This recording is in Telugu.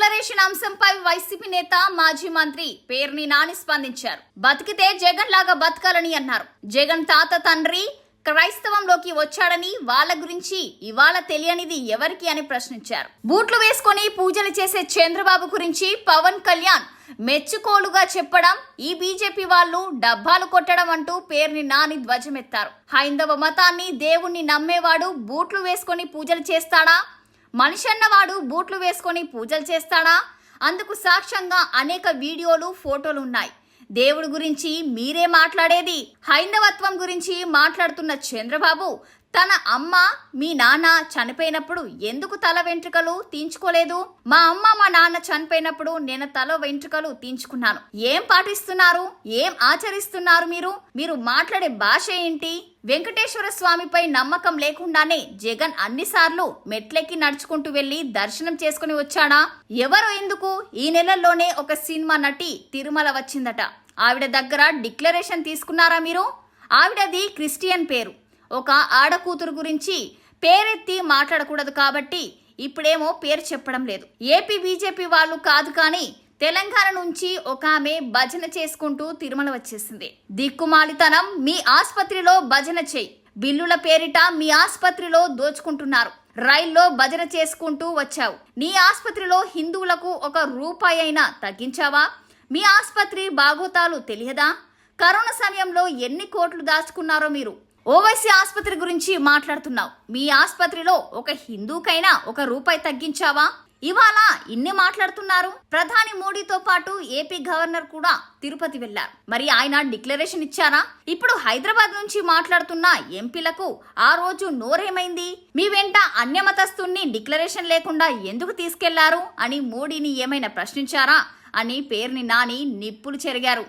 డిక్లరేషన్ అంశంపై వైసీపీ నేత మాజీ మంత్రి పేర్ని నాని స్పందించారు. బతికితే జగన్ లాగా బతకాలని అన్నారు. జగన్ తాత తండ్రి క్రైస్తవంలోకి వచ్చాడని వాళ్ళ గురించి ఇవాళ తెలియనిది ఎవరికి అని ప్రశ్నించారు. బూట్లు వేసుకొని పూజలు చేసే చంద్రబాబు గురించి పవన్ కళ్యాణ్ మెచ్చుకోలుగా చెప్పడం, ఈ బీజేపీ వాళ్ళు డబ్బాలు కొట్టడం అంటూ పేర్ని నాని ధ్వజమెత్తారు. హైందవ మతాన్ని దేవుణ్ణి నమ్మేవాడు బూట్లు వేసుకొని పూజలు చేస్తాడా? మనిషి అన్నవాడు బూట్లు వేసుకొని పూజలు చేస్తాడా? అందుకు సాక్ష్యంగా అనేక వీడియోలు, ఫోటోలు ఉన్నాయి. దేవుడి గురించి మీరే మాట్లాడేది. హైందవత్వం గురించి మాట్లాడుతున్న చంద్రబాబు తన అమ్మ, మీ నాన్న చనిపోయినప్పుడు ఎందుకు తల వెంట్రుకలు తీయించుకోలేదు? మా అమ్మ, మా నాన్న చనిపోయినప్పుడు నేను తల వెంట్రుకలు తీయించుకున్నాను. ఏం పాటిస్తున్నారు? ఏం ఆచరిస్తున్నారు? మీరు మాట్లాడే భాష ఏంటి? వెంకటేశ్వర స్వామిపై నమ్మకం లేకుండానే జగన్ అన్నిసార్లు మెట్లెక్కి నడుచుకుంటూ వెళ్లి దర్శనం చేసుకుని వచ్చాడా? ఎవరో ఎందుకు? ఈ నెలల్లోనే ఒక సినిమా నటి తిరుమల వచ్చిందట. ఆవిడ దగ్గర డిక్లరేషన్ తీసుకున్నారా మీరు? ఆవిడది క్రిస్టియన్ పేరు. ఒక ఆడకూతురు గురించి పేరెత్తి మాట్లాడకూడదు కాబట్టి ఇప్పుడేమో పేరు చెప్పడం లేదు. ఏపీ బీజేపీ వాళ్ళు కాదు, కానీ తెలంగాణ నుంచి ఒక ఆమె భజన చేసుకుంటూ తిరుమల వచ్చేసింది. దిక్కుమాలితనం. మీ ఆసుపత్రిలో భజన చెయ్యి. బిల్లుల పేరిట మీ ఆసుపత్రిలో దోచుకుంటున్నారు. రైల్లో భజన చేసుకుంటూ వచ్చావు. నీ ఆసుపత్రిలో హిందువులకు ₹1 అయినా తగ్గించావా? మీ ఆసుపత్రి బాగోతాలు తెలియదా? కరోనా సమయంలో ఎన్ని కోట్లు దాచుకున్నారో మీరు. ఓవైసీ ఆసుపత్రి గురించి మాట్లాడుతున్నావు. మీ ఆసుపత్రిలో ఒక హిందూకైనా ₹1 తగ్గించావా? ఇవాళ ఇన్ని మాట్లాడుతున్నారు. ప్రధాని మోడీతో పాటు ఏపీ గవర్నర్ కూడా తిరుపతి వెళ్లారు. మరి ఆయన డిక్లరేషన్ ఇచ్చారా? ఇప్పుడు హైదరాబాద్ నుంచి మాట్లాడుతున్న ఎంపీలకు ఆ రోజు నోరేమైంది? మీ వెంట అన్యమతస్తుల్ని డిక్లరేషన్ లేకుండా ఎందుకు తీసుకెళ్లారు అని మోడీని ఏమైనా ప్రశ్నించారా అని పేర్ని నాని నిప్పులు చెరిగారు.